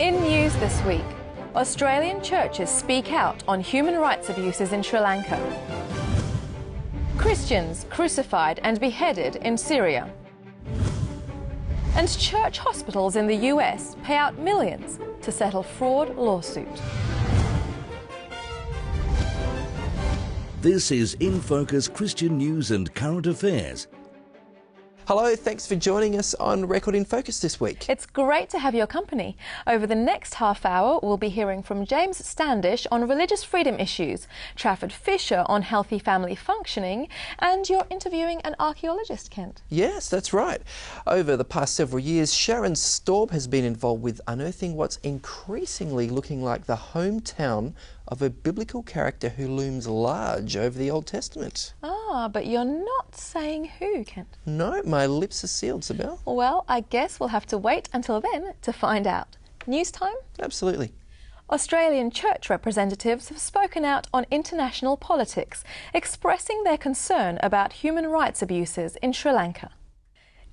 In news this week, Australian churches speak out on human rights abuses in Sri Lanka. Christians crucified and beheaded in Syria. And church hospitals in the US pay out millions to settle fraud lawsuit. This is InFocus Christian News and Current Affairs. Hello, thanks for joining us on Record in Focus this week. It's great to have your company. Over the next half hour, we'll be hearing from James Standish on religious freedom issues, Trafford Fisher on healthy family functioning, and you're interviewing an archaeologist, Kent. Yes, that's right. Over the past several years, Sharon Staub has been involved with unearthing what's increasingly looking like the hometown of a biblical character who looms large over the Old Testament. Ah, but you're not saying who, Kent. No, my lips are sealed, Sibel. Well, I guess we'll have to wait until then to find out. News time? Absolutely. Australian church representatives have spoken out on international politics, expressing their concern about human rights abuses in Sri Lanka.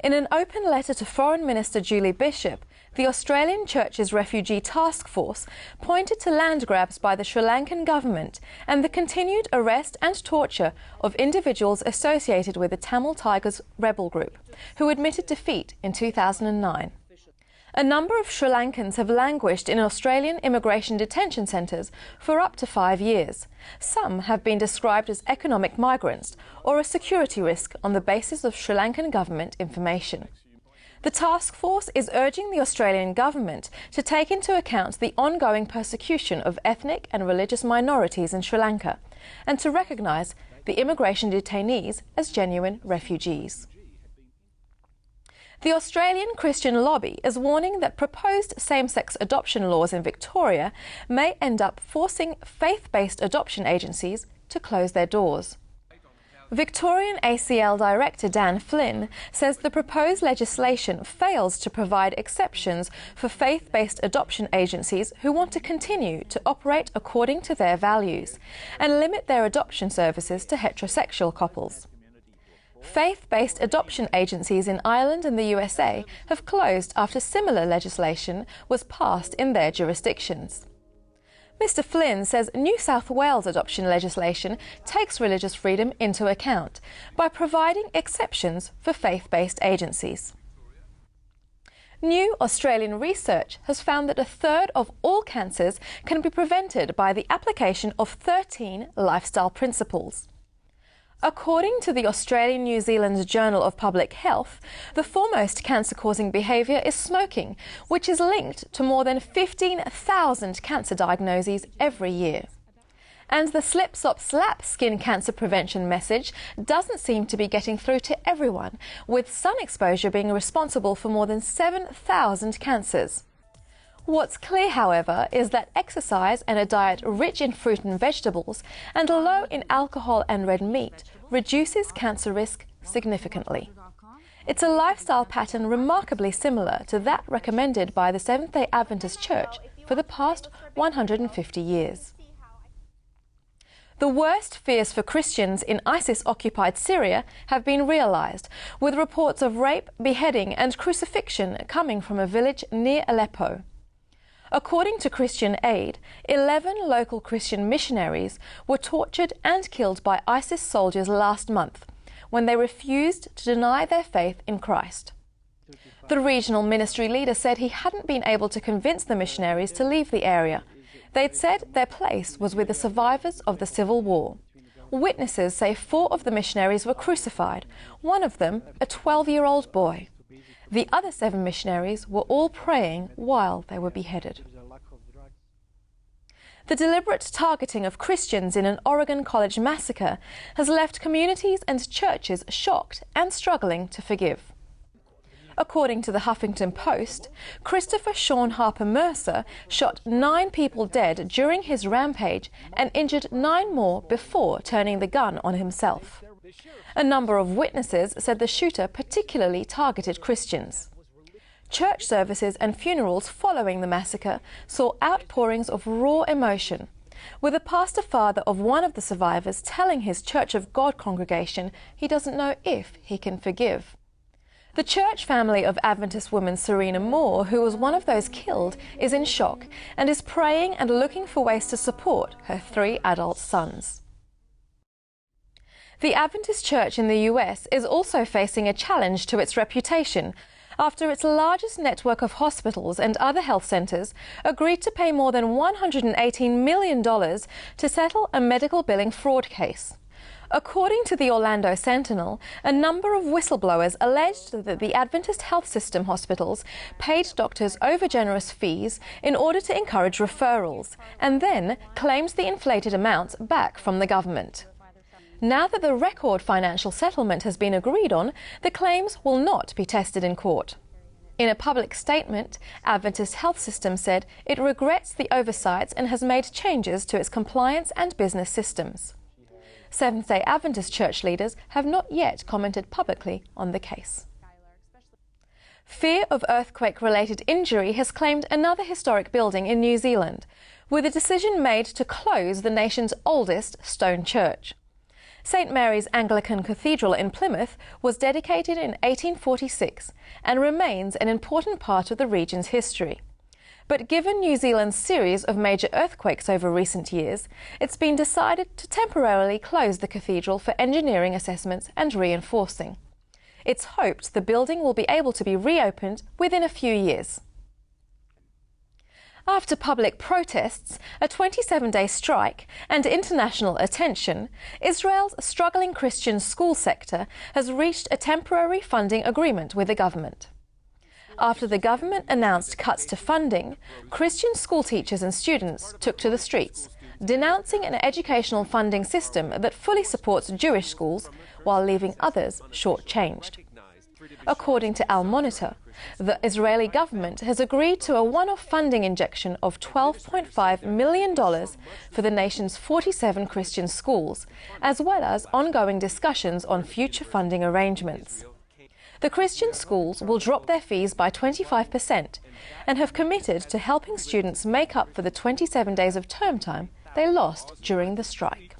In an open letter to Foreign Minister Julie Bishop, the Australian Church's Refugee Task Force pointed to land grabs by the Sri Lankan government and the continued arrest and torture of individuals associated with the Tamil Tigers rebel group, who admitted defeat in 2009. A number of Sri Lankans have languished in Australian immigration detention centres for up to 5 years. Some have been described as economic migrants or a security risk on the basis of Sri Lankan government information. The task force is urging the Australian government to take into account the ongoing persecution of ethnic and religious minorities in Sri Lanka and to recognise the immigration detainees as genuine refugees. The Australian Christian lobby is warning that proposed same-sex adoption laws in Victoria may end up forcing faith-based adoption agencies to close their doors. Victorian ACL Director Dan Flynn says the proposed legislation fails to provide exceptions for faith-based adoption agencies who want to continue to operate according to their values and limit their adoption services to heterosexual couples. Faith-based adoption agencies in Ireland and the USA have closed after similar legislation was passed in their jurisdictions. Mr. Flynn says New South Wales adoption legislation takes religious freedom into account by providing exceptions for faith-based agencies. New Australian research has found that a third of all cancers can be prevented by the application of 13 lifestyle principles. According to the Australian-New Zealand Journal of Public Health, the foremost cancer-causing behaviour is smoking, which is linked to more than 15,000 cancer diagnoses every year. And the slip, slop, slap skin cancer prevention message doesn't seem to be getting through to everyone, with sun exposure being responsible for more than 7,000 cancers. What's clear, however, is that exercise and a diet rich in fruit and vegetables and low in alcohol and red meat reduces cancer risk significantly. It's a lifestyle pattern remarkably similar to that recommended by the Seventh-day Adventist Church for the past 150 years. The worst fears for Christians in ISIS-occupied Syria have been realised, with reports of rape, beheading and crucifixion coming from a village near Aleppo. According to Christian Aid, 11 local Christian missionaries were tortured and killed by ISIS soldiers last month when they refused to deny their faith in Christ. The regional ministry leader said he hadn't been able to convince the missionaries to leave the area. They'd said their place was with the survivors of the civil war. Witnesses say 4 of the missionaries were crucified, one of them a 12-year-old boy. The other 7 missionaries were all praying while they were beheaded. The deliberate targeting of Christians in an Oregon college massacre has left communities and churches shocked and struggling to forgive. According to the Huffington Post, Christopher Sean Harper Mercer shot 9 people dead during his rampage and injured 9 more before turning the gun on himself. A number of witnesses said the shooter particularly targeted Christians. Church services and funerals following the massacre saw outpourings of raw emotion, with a pastor father of one of the survivors telling his Church of God congregation he doesn't know if he can forgive. The church family of Adventist woman Serena Moore, who was one of those killed, is in shock and is praying and looking for ways to support her 3 adult sons. The Adventist Church in the US is also facing a challenge to its reputation after its largest network of hospitals and other health centres agreed to pay more than $118 million to settle a medical billing fraud case. According to the Orlando Sentinel, a number of whistleblowers alleged that the Adventist health system hospitals paid doctors overgenerous fees in order to encourage referrals, and then claimed the inflated amounts back from the government. Now that the record financial settlement has been agreed on, the claims will not be tested in court. In a public statement, Adventist Health System said it regrets the oversights and has made changes to its compliance and business systems. Seventh-day Adventist church leaders have not yet commented publicly on the case. Fear of earthquake-related injury has claimed another historic building in New Zealand, with a decision made to close the nation's oldest stone church. St Mary's Anglican Cathedral in Plymouth was dedicated in 1846 and remains an important part of the region's history. But given New Zealand's series of major earthquakes over recent years, it's been decided to temporarily close the cathedral for engineering assessments and reinforcing. It's hoped the building will be able to be reopened within a few years. After public protests, a 27-day strike and international attention, Israel's struggling Christian school sector has reached a temporary funding agreement with the government. After the government announced cuts to funding, Christian school teachers and students took to the streets, denouncing an educational funding system that fully supports Jewish schools while leaving others shortchanged. According to Al Monitor, the Israeli government has agreed to a one-off funding injection of $12.5 million for the nation's 47 Christian schools, as well as ongoing discussions on future funding arrangements. The Christian schools will drop their fees by 25% and have committed to helping students make up for the 27 days of term time they lost during the strike.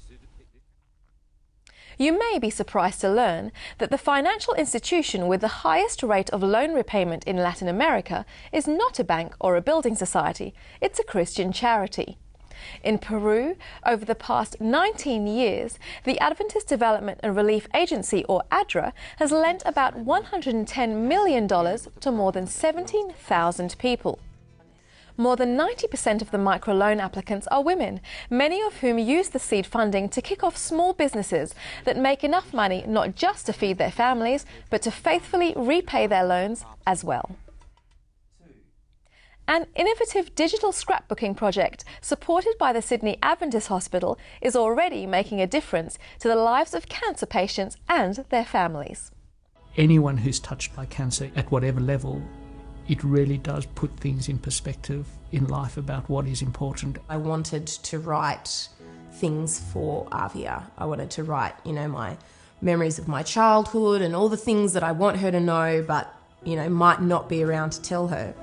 You may be surprised to learn that the financial institution with the highest rate of loan repayment in Latin America is not a bank or a building society, it's a Christian charity. In Peru, over the past 19 years, the Adventist Development and Relief Agency, or ADRA, has lent about $110 million to more than 17,000 people. More than 90% of the microloan applicants are women, many of whom use the seed funding to kick off small businesses that make enough money not just to feed their families, but to faithfully repay their loans as well. An innovative digital scrapbooking project supported by the Sydney Adventist Hospital is already making a difference to the lives of cancer patients and their families. Anyone who's touched by cancer at whatever level, it really does put things in perspective in life about what is important. I wanted to write things for Avia. I wanted to write, my memories of my childhood and all the things that I want her to know but, might not be around to tell her.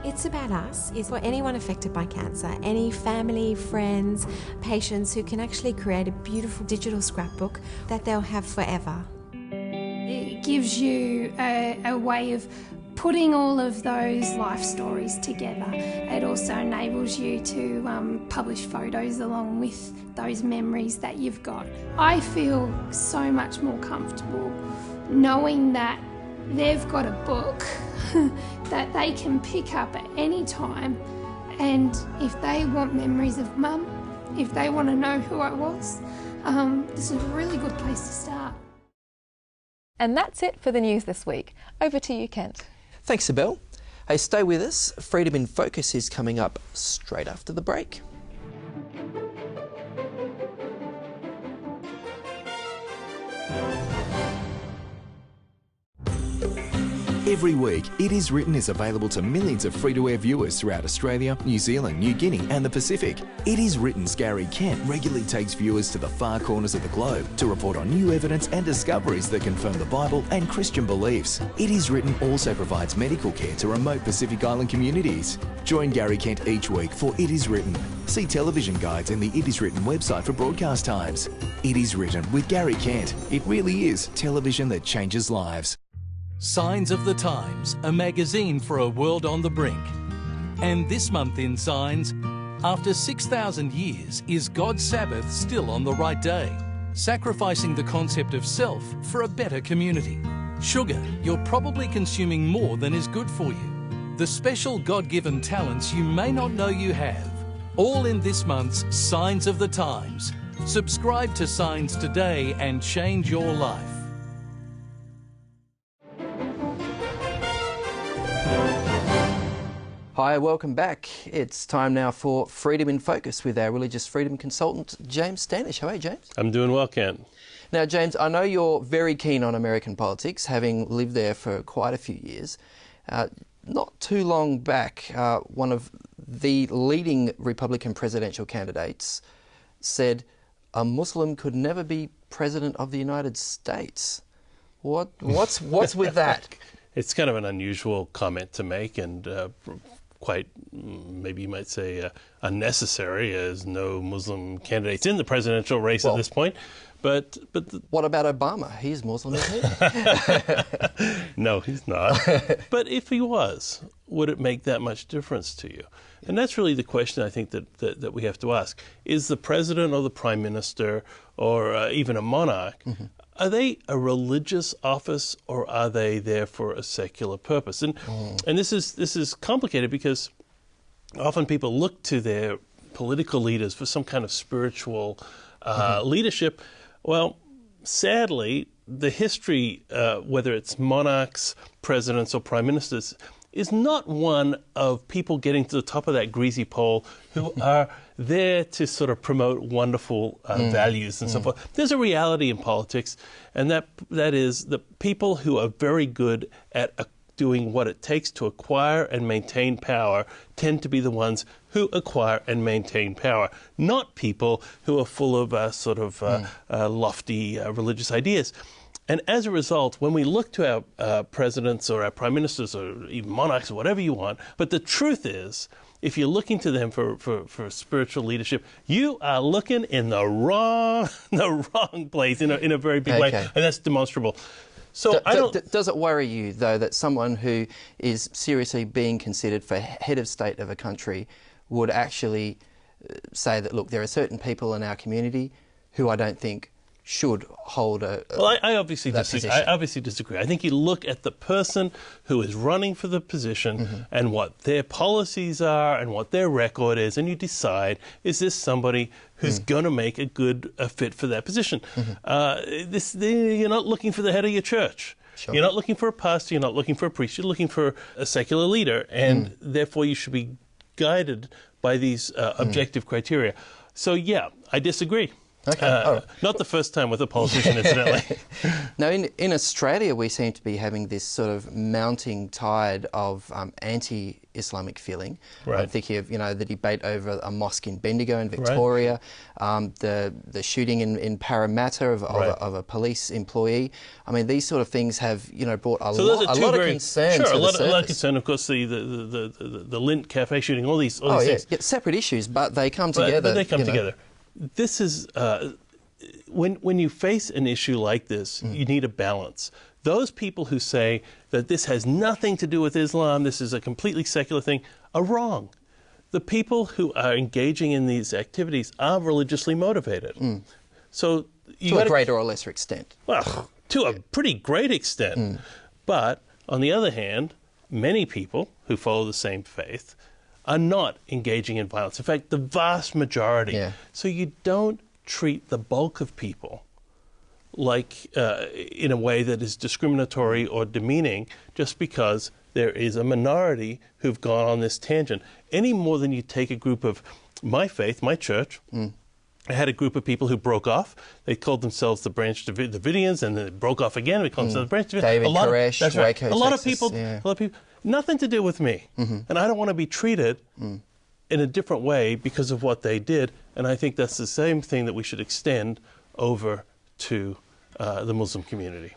It's About Us is for anyone affected by cancer, any family, friends, patients who can actually create a beautiful digital scrapbook that they'll have forever. It gives you a way of putting all of those life stories together. It also enables you to publish photos along with those memories that you've got. I feel so much more comfortable knowing that they've got a book that they can pick up at any time, and if they want memories of Mum, if they want to know who I was, this is a really good place to start. And that's it for the news this week. Over to you, Kent. Thanks, Abel. Hey, stay with us. Freedom in Focus is coming up straight after the break. Every week, It Is Written is available to millions of free-to-air viewers throughout Australia, New Zealand, New Guinea and the Pacific. It Is Written's Gary Kent regularly takes viewers to the far corners of the globe to report on new evidence and discoveries that confirm the Bible and Christian beliefs. It Is Written also provides medical care to remote Pacific Island communities. Join Gary Kent each week for It Is Written. See television guides in the It Is Written website for broadcast times. It Is Written with Gary Kent. It really is television that changes lives. Signs of the Times, a magazine for a world on the brink. And this month in Signs, after 6,000 years, is God's Sabbath still on the right day? Sacrificing the concept of self for a better community. Sugar, you're probably consuming more than is good for you. The special God-given talents you may not know you have. All in this month's Signs of the Times. Subscribe to Signs today and change your life. Hi, welcome back. It's time now for Freedom in Focus with our religious freedom consultant, James Standish. How are you, James? I'm doing well, Ken. Now, James, I know you're very keen on American politics, having lived there for quite a few years. Not too long back, one of the leading Republican presidential candidates said a Muslim could never be president of the United States. What's with that? It's kind of an unusual comment to make, and quite, maybe you might say, unnecessary, as no Muslim candidates in the presidential race at this point. But what about Obama? He's Muslim, isn't he? No, he's not. But if he was, would it make that much difference to you? And that's really the question I think that we have to ask. Is the president or the prime minister or even a monarch, are they a religious office or are they there for a secular purpose? And this is complicated because often people look to their political leaders for some kind of spiritual leadership. Well, sadly, the history, whether it's monarchs, presidents, or prime ministers, is not one of people getting to the top of that greasy pole who are there to sort of promote wonderful values and so forth. There's a reality in politics, and that is the people who are very good at doing what it takes to acquire and maintain power tend to be the ones who acquire and maintain power, not people who are full of lofty religious ideas. And as a result, when we look to our presidents or our prime ministers or even monarchs or whatever you want, but the truth is, if you're looking to them for spiritual leadership, you are looking in the wrong place in a very big way, and that's demonstrable. So does it worry you, though, that someone who is seriously being considered for head of state of a country would actually say that, look, there are certain people in our community who I don't think should hold Well, I obviously disagree. I think you look at the person who is running for the position and what their policies are and what their record is, and you decide, is this somebody who's going to make a good fit for that position? You're not looking for the head of your church. Sure. You're not looking for a pastor. You're not looking for a priest. You're looking for a secular leader, and therefore you should be guided by these objective criteria. So, yeah, I disagree. Okay. Not the first time with a politician, incidentally. Now, in Australia, we seem to be having this sort of mounting tide of anti-Islamic feeling. Right. I'm thinking of, the debate over a mosque in Bendigo in Victoria, the shooting in Parramatta of a police employee. I mean, these sort of things have, brought a lot of concern to the surface. A lot of concern. Of course, the Lint Cafe shooting, all these things. Yeah, separate issues, but they come together. But they come together. This is, when you face an issue like this, you need a balance. Those people who say that this has nothing to do with Islam, this is a completely secular thing, are wrong. The people who are engaging in these activities are religiously motivated. So to a greater or lesser extent. Well, to a pretty great extent. But, on the other hand, many people who follow the same faith are not engaging in violence. In fact, the vast majority. Yeah. So you don't treat the bulk of people like in a way that is discriminatory or demeaning just because there is a minority who've gone on this tangent, any more than you take a group of my faith, my church. I had a group of people who broke off. They called themselves the Branch Davidians, and then they broke off again. We called themselves the Branch Davidians. David Koresh, Waco, Texas. A lot of people, nothing to do with me. And I don't want to be treated in a different way because of what they did. And I think that's the same thing that we should extend over to the Muslim community.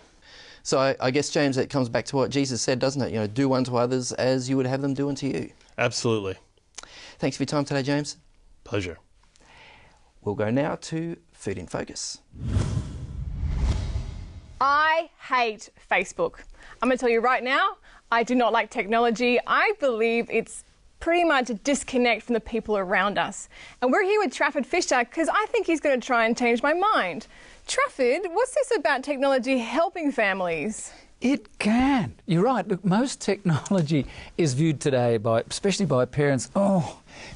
So I guess, James, it comes back to what Jesus said, doesn't it? Do unto others as you would have them do unto you. Absolutely. Thanks for your time today, James. Pleasure. We'll go now to Food in Focus. I hate Facebook. I'm going to tell you right now, I do not like technology. I believe it's pretty much a disconnect from the people around us. And we're here with Trafford Fisher because I think he's going to try and change my mind. Trafford, what's this about technology helping families? It can. You're right. Look, most technology is viewed today, especially by parents,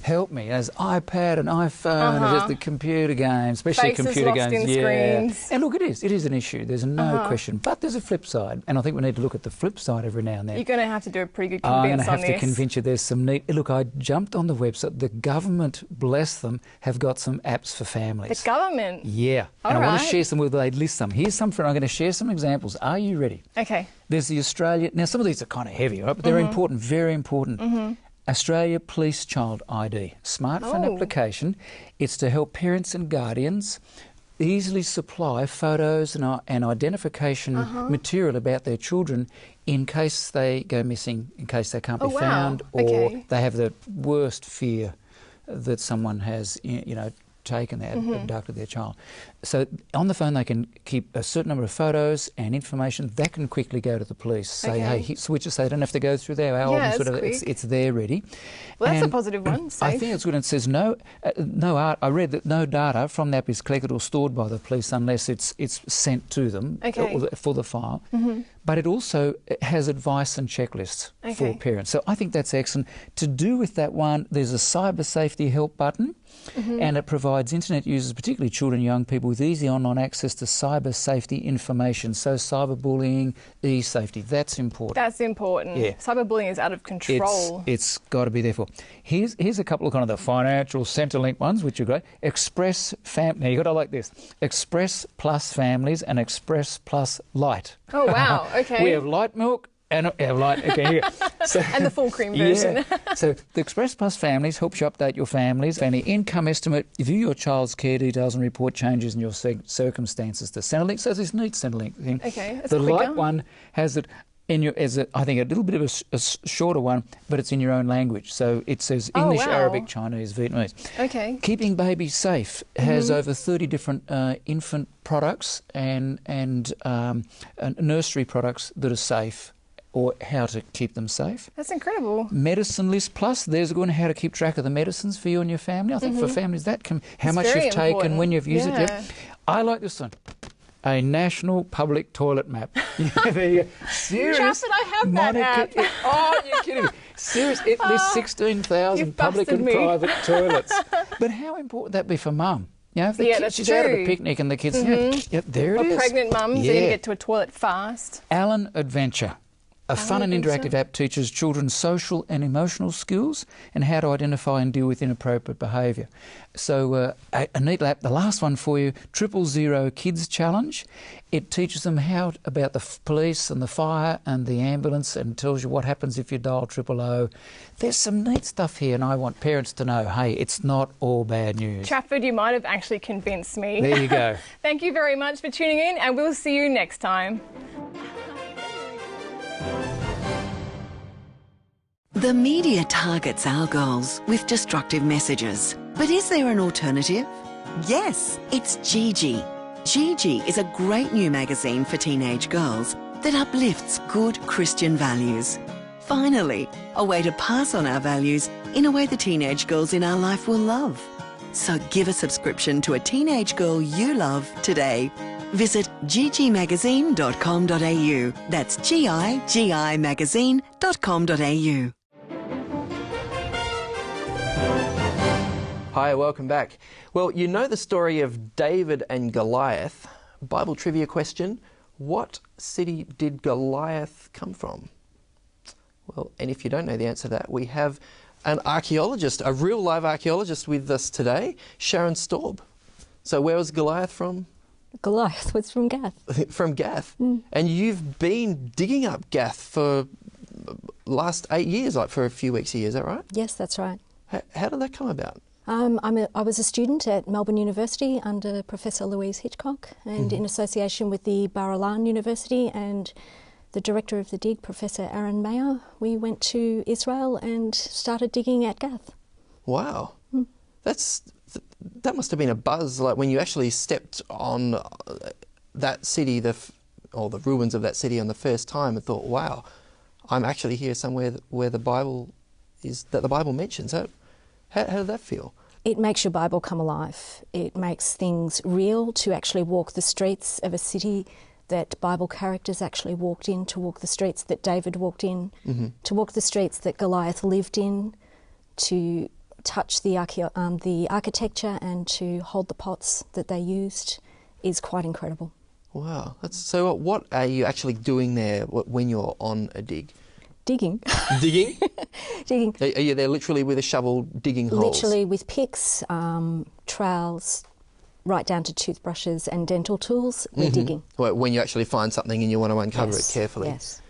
help me, as iPad and iPhone, and just the computer games, especially Faces computer lost games. In screens. And look, it is an issue. There's no question. But there's a flip side, and I think we need to look at the flip side every now and then. You're going to have to do a pretty good I'm convince going to have on to this. convince you there's some neat... Look, I jumped on the website. The government, bless them, have got some apps for families. The government? Yeah. All and I want to right. share some with you. They list some. Here's some for... I'm going to share some examples. Are you ready? Okay. There's the Australia... Now, some of these are kind of heavy, right? But they're important, very important. Australia Police Child ID, smartphone application. It's to help parents and guardians easily supply photos and identification material about their children in case they go missing, in case they can't be found, or they have the worst fear that someone has, taken their, abducted their child. So on the phone they can keep a certain number of photos and information that can quickly go to the police. Say, hey, switch it so they don't have to go through their albums. It's there ready. Well, that's a positive one. Safe. I think it's good. And it says no art. I read that no data from the app is collected or stored by the police unless it's sent to them for the file. But it also has advice and checklists for parents. So I think that's excellent. To do with that one, there's a cyber safety help button, and it provides internet users, particularly children and young people, with easy online access to cyber safety information. So cyberbullying, e-safety, that's important. That's important. Yeah. Cyberbullying is out of control. It's got to be there for. Here's a couple of kind of the financial Centrelink ones, which are great. Now, you've got to like this. Express Plus Families and Express Plus Light. Oh, wow. Okay. We have light milk and light. Okay, here. So, and the full cream version. Yeah. So the Express Plus Families helps you update your family's family income estimate, view your child's care details, and report changes in your circumstances to Centrelink. So this neat Centrelink thing. Okay, that's the quicker. light one has it in your, I think, a little bit of a shorter one, but it's in your own language. So it says English, Arabic, Chinese, Vietnamese. Okay. Keeping Babies Safe has over 30 different infant products and nursery products that are safe, or how to keep them safe. That's incredible. Medicine List Plus, there's a good one how to keep track of the medicines for you and your family. I think for families that can, how much you've taken, when you've used it. Yep. I like this one. A national public toilet map. There you go. Serious. Trafford, I have that app. Oh, you're kidding me. Serious. It lists 16,000 public and private toilets. But how important would that be for mum? You know, if the kids, she's out at a picnic and the kids, there it is. Or pregnant mums, they're going to get to a toilet fast. Alan Adventure. A fun and interactive app teaches children social and emotional skills and how to identify and deal with inappropriate behaviour. So a neat app. The last one for you, 000 Kids Challenge. It teaches them about the police and the fire and the ambulance, and tells you what happens if you dial 000. There's some neat stuff here, and I want parents to know, hey, it's not all bad news. Trafford, you might have actually convinced me. There you go. Thank you very much for tuning in, and we'll see you next time. The media targets our goals with destructive messages. But is there an alternative? Yes, it's Gigi. Gigi is a great new magazine for teenage girls that uplifts good Christian values. Finally, a way to pass on our values in a way the teenage girls in our life will love. So give a subscription to a teenage girl you love today. Visit gigimagazine.com.au. That's gigimagazine.com.au. Hi, welcome back. Well, you know the story of David and Goliath. Bible trivia question, what city did Goliath come from? Well, and if you don't know the answer to that, we have an archaeologist, a real live archaeologist with us today, Sharon Staub. So where was Goliath from? Goliath was from Gath. From Gath. And you've been digging up Gath for last 8 years, like for a few weeks a year, is that right? Yes, that's right. How did that come about? I was a student at Melbourne University under Professor Louise Hitchcock, and in association with the Bar-Ilan University and the director of the dig, Professor Aaron Mayer, we went to Israel and started digging at Gath. Wow. That must have been a buzz, like when you actually stepped on that city or the ruins of that city on the first time and thought, wow, I'm actually here somewhere where the Bible mentions. How did that feel? It makes your Bible come alive. It makes things real to actually walk the streets of a city that Bible characters actually walked in, to walk the streets that David walked in, to walk the streets that Goliath lived in, to touch the architecture and to hold the pots that they used is quite incredible. Wow. So what are you actually doing there when you're on a dig? Digging. Digging? Digging. Are you there literally with a shovel digging holes? Literally with picks, trowels, right down to toothbrushes and dental tools, we're digging. Well, when you actually find something and you want to uncover it carefully? Yes.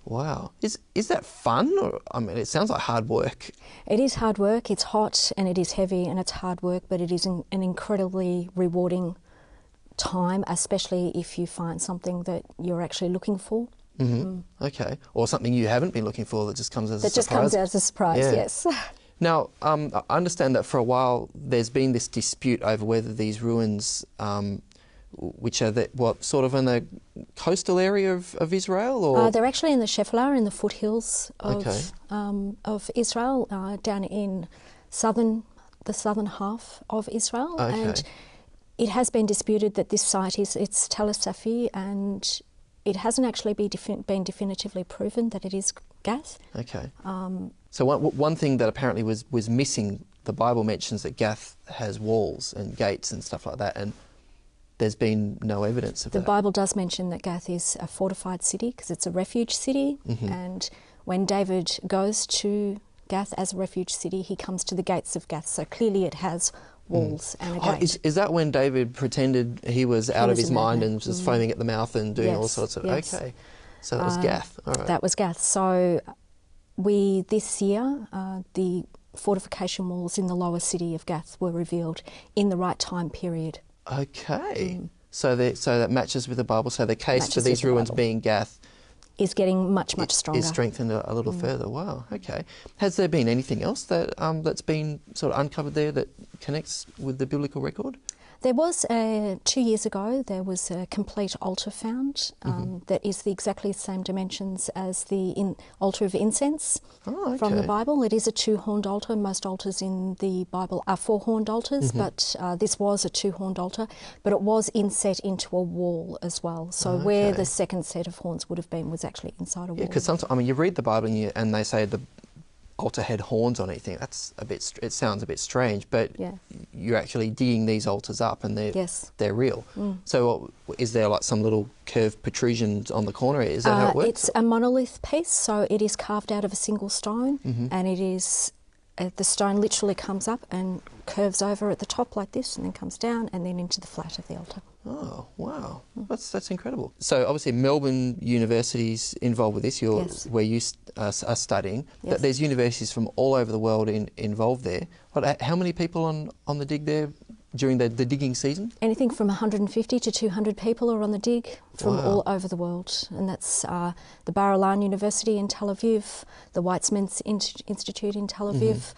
Wow. Is that fun? Or, I mean, it sounds like hard work. It is hard work. It's hot and it is heavy and it's hard work, but it is an incredibly rewarding time, especially if you find something that you're actually looking for. Okay. Or something you haven't been looking for that just comes as a surprise. That just comes as a surprise, yes. Now, I understand that for a while there's been this dispute over whether these ruins, which are sort of in the coastal area of Israel, or they're actually in the Shephelah, in the foothills of Israel, down in the southern half of Israel, and it has been disputed that this site it's Tel Safi, and it hasn't actually been definitively proven that it is Gath. Okay. So one thing that apparently was missing, the Bible mentions that Gath has walls and gates and stuff like that, and there's been no evidence of that. The Bible does mention that Gath is a fortified city because it's a refuge city, and when David goes to Gath as a refuge city, he comes to the gates of Gath, so clearly it has walls and a gate. Is that when David pretended he was out of his mind and was foaming at the mouth and doing all sorts of... Yes. Okay, so that was Gath. All right. That was Gath. So this year, the fortification walls in the lower city of Gath were revealed in the right time period. Okay. So that matches with the Bible. So the case for these ruins being Gath is getting much stronger. Is strengthened a little further. Wow. Okay. Has there been anything else that that's been sort of uncovered there that connects with the biblical record? There was 2 years ago. There was a complete altar found that is exactly the same dimensions as the altar of incense from the Bible. It is a 2-horned altar. Most altars in the Bible are 4-horned altars, but this was a 2-horned altar. But it was inset into a wall as well. So where the second set of horns would have been was actually inside a wall. Yeah, because sometimes you read the Bible and they say the altar had horns on it. You think it sounds a bit strange, but you're actually digging these altars up and they're real. So is there like some little curved protrusions on the corner? Is that how it works? It's a monolith piece, so it is carved out of a single stone, and it is the stone literally comes up and curves over at the top like this, and then comes down and then into the flat of the altar. Oh, wow. That's incredible. So obviously Melbourne University's involved with this, where you are studying. Yes. There's universities from all over the world involved there. How many people on the dig there during the digging season? Anything from 150 to 200 people are on the dig from all over the world. And that's the Bar-Ilan University in Tel Aviv, the Weizmann's Institute in Tel Aviv,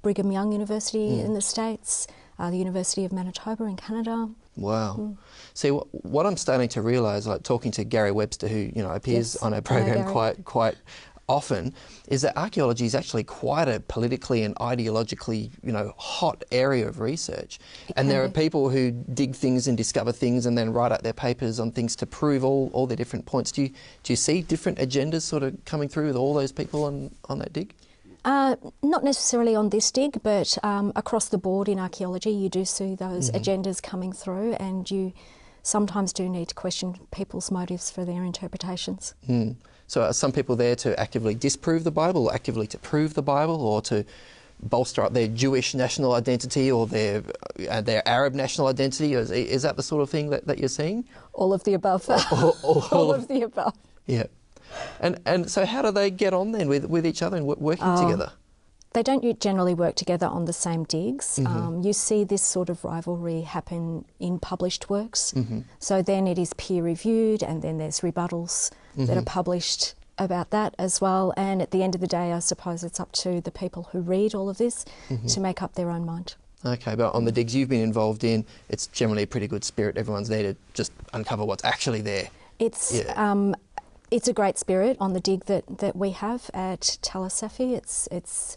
Brigham Young University in the States, the University of Manitoba in Canada. Wow. See, what I'm starting to realise, like talking to Gary Webster, who appears on our program quite often, is that archaeology is actually quite a politically and ideologically, hot area of research. And there are people who dig things and discover things and then write out their papers on things to prove all their different points. Do you see different agendas sort of coming through with all those people on that dig? Not necessarily on this dig, but across the board in archaeology you do see those agendas coming through, and you sometimes do need to question people's motives for their interpretations. So are some people there to actively disprove the Bible, or actively to prove the Bible, or to bolster up their Jewish national identity or their Arab national identity? Is that the sort of thing that you're seeing? All of the above. All of the above. Yeah. And so how do they get on then with each other and working together? They don't generally work together on the same digs. You see this sort of rivalry happen in published works. So then it is peer reviewed, and then there's rebuttals that are published about that as well. And at the end of the day, I suppose it's up to the people who read all of this to make up their own mind. Okay, but on the digs you've been involved in, it's generally a pretty good spirit. Everyone's there to just uncover what's actually there. It's a great spirit on the dig that we have at Talasafi. It's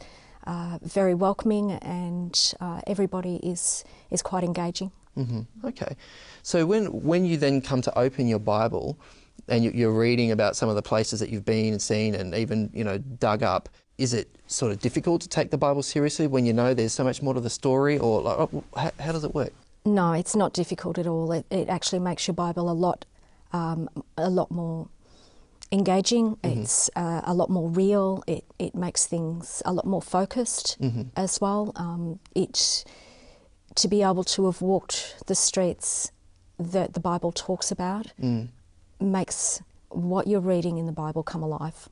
very welcoming, and everybody is quite engaging. Okay, so when you then come to open your Bible and you're reading about some of the places that you've been and seen and even dug up, is it sort of difficult to take the Bible seriously when you know there's so much more to the story, or like, how does it work? No, it's not difficult at all. It actually makes your Bible a lot more engaging. It's a lot more real. It makes things a lot more focused as well. To be able to have walked the streets that the Bible talks about makes what you're reading in the Bible come alive.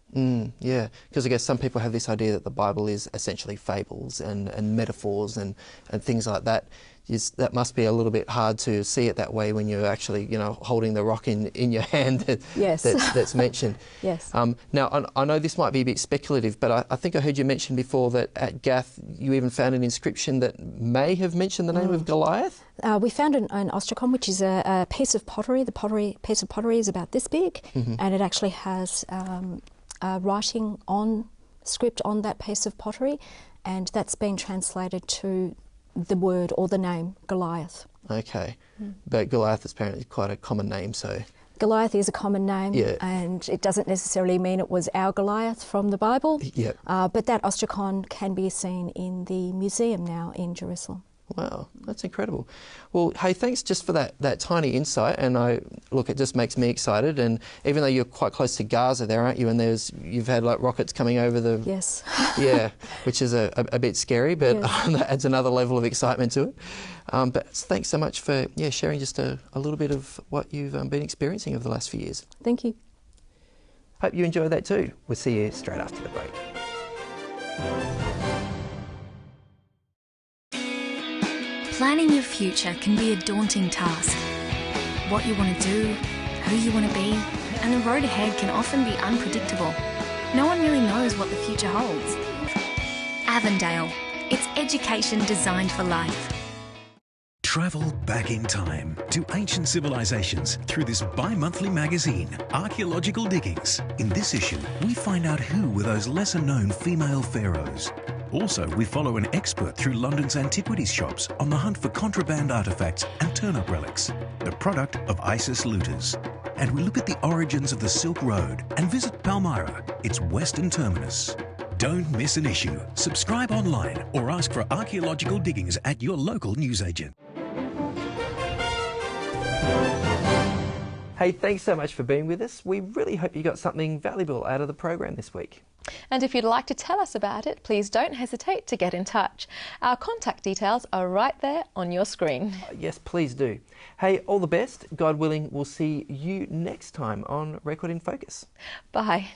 Yeah, because I guess some people have this idea that the Bible is essentially fables and metaphors and things like that. That must be a little bit hard to see it that way when you're actually, holding the rock in your hand that's mentioned. Yes. Now, I know this might be a bit speculative, but I think I heard you mention before that at Gath you even found an inscription that may have mentioned the name of Goliath? We found an ostracon, which is a piece of pottery. The piece of pottery is about this big, and it actually has writing on script on that piece of pottery, and that's been translated to the word or the name Goliath. Okay, but Goliath is apparently quite a common name, so... Goliath is a common name, and it doesn't necessarily mean it was our Goliath from the Bible, but that ostracon can be seen in the museum now in Jerusalem. Wow, that's incredible. Well, hey, thanks just for that tiny insight, and it just makes me excited. And even though you're quite close to Gaza there, aren't you? And you've had like rockets coming over the... Yes. Yeah, which is a bit scary, but that adds another level of excitement to it. But thanks so much for sharing just a little bit of what you've been experiencing over the last few years. Thank you. Hope you enjoyed that too. We'll see you straight after the break. Planning your future can be a daunting task. What you want to do, who you want to be, and the road ahead can often be unpredictable. No one really knows what the future holds. Avondale. It's education designed for life. Travel back in time to ancient civilizations through this bi-monthly magazine, Archaeological Diggings. In this issue, we find out who were those lesser-known female pharaohs. Also, we follow an expert through London's antiquities shops on the hunt for contraband artefacts and turn-up relics, the product of ISIS looters. And we look at the origins of the Silk Road and visit Palmyra, its western terminus. Don't miss an issue. Subscribe online or ask for Archaeological Diggings at your local newsagent. Hey, thanks so much for being with us. We really hope you got something valuable out of the program this week. And if you'd like to tell us about it, please don't hesitate to get in touch. Our contact details are right there on your screen. Yes, please do. Hey, all the best. God willing, we'll see you next time on Record in Focus. Bye.